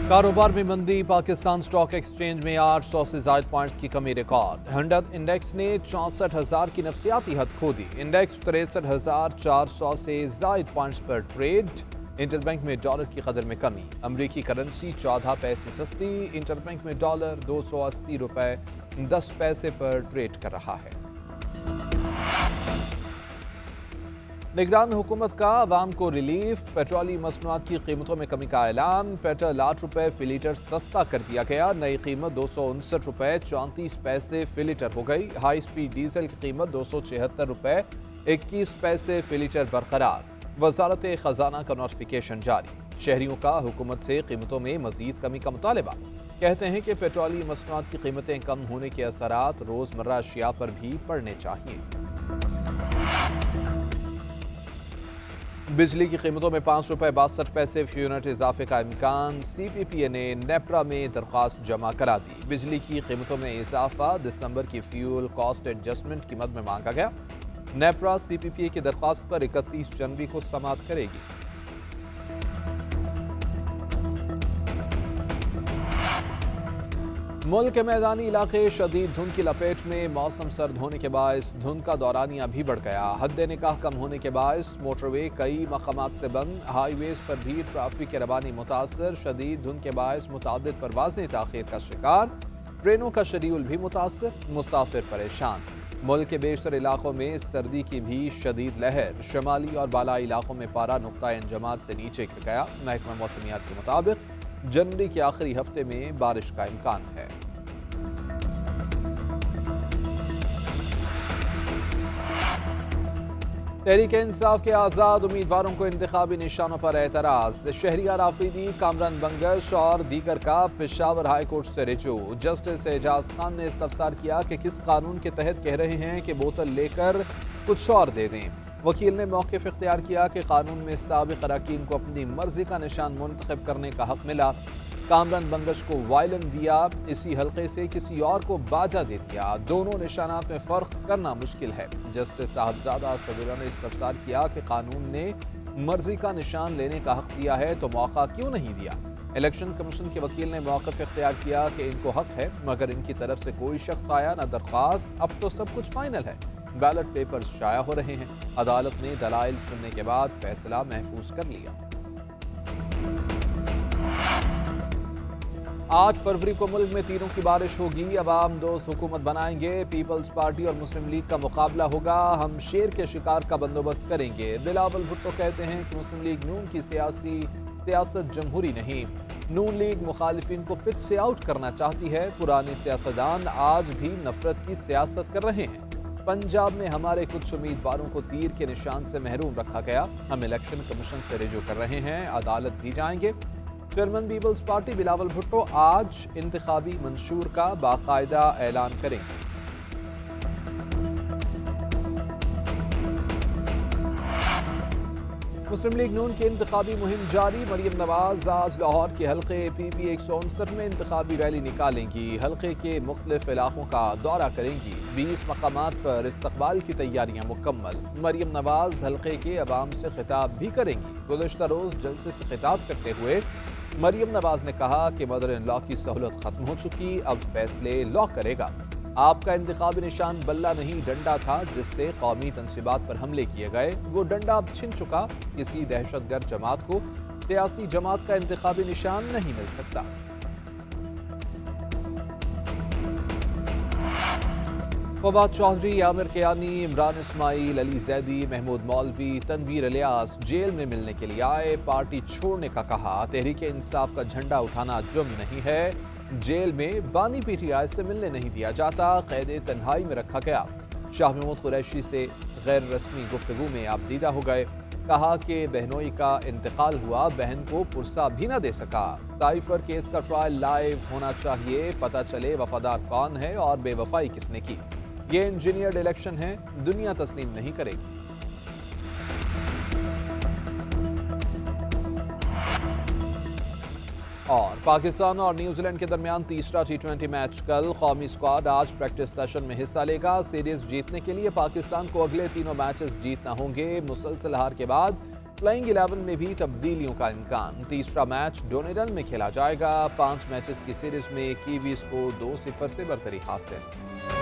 कारोबार में मंदी, पाकिस्तान स्टॉक एक्सचेंज में 800 से ज्यादा पॉइंट्स की कमी रिकॉर्ड। हंड्रेड इंडेक्स ने 64,000 की नफसियाती हद खो दी। इंडेक्स 63,400 से ज्यादा पॉइंट्स पर ट्रेड। इंटरबैंक में डॉलर की कदर में कमी, अमरीकी करेंसी 14 पैसे सस्ती। इंटरबैंक में डॉलर 280 रुपए 10 पैसे पर ट्रेड कर रहा है। निगरान हुकूमत का अवाम को रिलीफ, पेट्रोलियम मसनूआत की कीमतों में कमी का ऐलान। पेट्रोल 8 रुपए फी लीटर सस्ता कर दिया गया। नई कीमत 259 रुपए 34 पैसे फी लीटर हो गई। हाई स्पीड डीजल की कीमत 276 रुपए 21 पैसे फी लीटर बरकरार। वजारत खजाना का नोटिफिकेशन जारी। शहरियों का हुकूमत से कीमतों में मजीद कमी का मुतालबा। कहते हैं कि पेट्रोलियम मसनूआत की कीमतें कम होने के असरात रोजमर्रा अशिया पर भी पड़ने चाहिए। बिजली की कीमतों में 5 रुपए 62 पैसे फी यूनिट इजाफे का इम्कान। CPPA ने नेपरा में दरख्वास्त जमा करा दी। बिजली की कीमतों में इजाफा दिसंबर की फ्यूल कॉस्ट एडजस्टमेंट की मद में मांगा गया। नेपरा CPPA की दरख्वास्त पर 31 जनवरी को समाअत करेगी। मुल्क के मैदानी इलाके शदीद धुंध की लपेट में। मौसम सर्द होने के बायस धुंध का दौरानिया भी बढ़ गया। हद निकाह कम होने के बायस मोटरवे कई मकामात से बंद। हाईवेज पर भी ट्रैफिक की रवानी मुतासर। शदीद धुंध के बायस मुतादिद परवाजें ताखीर का शिकार। ट्रेनों का शेड्यूल भी मुतासर, मुसाफिर परेशान। मुल्क के बेशतर इलाकों में सर्दी की भी शदीद लहर। शमाली और बालाई इलाकों में पारा नुक्ता अंजमात से नीचे गिर गया। महकमा मौसमियात के मुताबिक जनवरी के आखिरी हफ्ते में बारिश का इम्कान है। तहरीक-ए-इंसाफ के आज़ाद उम्मीदवारों को इंतखाबी निशानों पर एतराज। शहरियार आफरीदी, कामरान बंगश और दीगर का पेशावर हाई कोर्ट से रिजू। जस्टिस एजाज खान ने इस्तफसार किया कि किस कानून के तहत कह रहे हैं कि बोतल लेकर कुछ और दे दें। वकील ने मौक़िफ़ इख्तियार किया कि कानून में साबिक़ अरकान को अपनी मर्जी का निशान मुंतखब करने का हक मिला। कामरान बंगश को वायलन दिया, इसी हल्के से किसी और को बाजा दे दिया। दोनों निशानात में फ़र्क करना मुश्किल है। जस्टिस साहबजादा सदुल्ला ने इस्तफसार किया कि कानून ने मर्जी का निशान लेने का हक दिया है तो मौका क्यों नहीं दिया। इलेक्शन कमीशन के वकील ने मौक़िफ़ इख्तियार किया कि इनको हक है, मगर इनकी तरफ से कोई शख्स आया न दरख्वास्त। अब तो सब कुछ फाइनल है। बैलेट पेपर्स शाया हो रहे हैं। अदालत ने दलाइल सुनने के बाद फैसला महफूज कर लिया। 8 फरवरी को मुल्क में तीरों की बारिश होगी। अवाम दोस्त हुकूमत बनाएंगे। पीपल्स पार्टी और मुस्लिम लीग का मुकाबला होगा। हम शेर के शिकार का बंदोबस्त करेंगे। बिलावल भुट्टो कहते हैं कि मुस्लिम लीग नून की सियासत जमहूरी नहीं। नून लीग मुखालिफिन को फिट से आउट करना चाहती है। पुराने सियासतदान आज भी नफरत की सियासत कर रहे हैं। पंजाब में हमारे कुछ उम्मीदवारों को तीर के निशान से महरूम रखा गया। हम इलेक्शन कमीशन से रिजू कर रहे हैं, अदालत भी जाएंगे। चेयरमैन पीपल्स पार्टी बिलावल भुट्टो आज इंतखाबी मंशूर का बाकायदा ऐलान करेंगे। मुस्लिम लीग नून की इंतखाबी मुहिम जारी। मरियम नवाज आज लाहौर के हल्के PP 159 में इंतखाबी रैली निकालेंगी। हल्के के मुख्तलिफ इलाकों का दौरा करेंगी। 20 मकामात पर इस्तकबाल की तैयारियां मुकम्मल। मरियम नवाज हल्के के अवाम से खिताब भी करेंगी। गुज़श्ता रोज जलसे से खिताब करते हुए मरियम नवाज ने कहा कि मदर इन लॉ की सहूलत खत्म हो चुकी, अब फैसले लॉ करेगा। आपका इंतखाबी निशान बल्ला नहीं डंडा था जिससे कौमी तनसीबात पर हमले किए गए। वो डंडा अब छिन चुका। किसी दहशतगर्द जमात को सियासी जमात का इंतखाबी निशान नहीं मिल सकता। फवाद चौधरी, आमिर कियानी, इमरान इस्माइल, अली जैदी, महमूद मौलवी, तनवीर इलियास जेल में मिलने के लिए आए। पार्टी छोड़ने का कहा। तहरीक इंसाफ का झंडा उठाना जुर्म नहीं है। जेल में बानी PTI से मिलने नहीं दिया जाता। कैद तन्हाई में रखा गया। शाह महमूद कुरैशी से गैर रस्मी गुफ्तगू में आप दीदा हो गए। कहा कि बहनोई का इंतकाल हुआ, बहन को पुरसा भी न दे सका। साइफर केस का ट्रायल लाइव होना चाहिए, पता चले वफादार कौन है और बेवफाई किसने की। ये इंजीनियर्ड इलेक्शन है, दुनिया तस्लीम नहीं करेगी। और पाकिस्तान और न्यूजीलैंड के दरमियान तीसरा T20 मैच कल। कौमी स्क्वाड आज प्रैक्टिस सेशन में हिस्सा लेगा। सीरीज जीतने के लिए पाकिस्तान को अगले तीनों मैचेस जीतना होंगे। मुसलसल हार के बाद प्लेइंग 11 में भी तब्दीलियों का इम्कान। तीसरा मैच डोनेडन में खेला जाएगा। 5 मैचेस की सीरीज में कीवीज को 2-0 से बरतरी हासिल।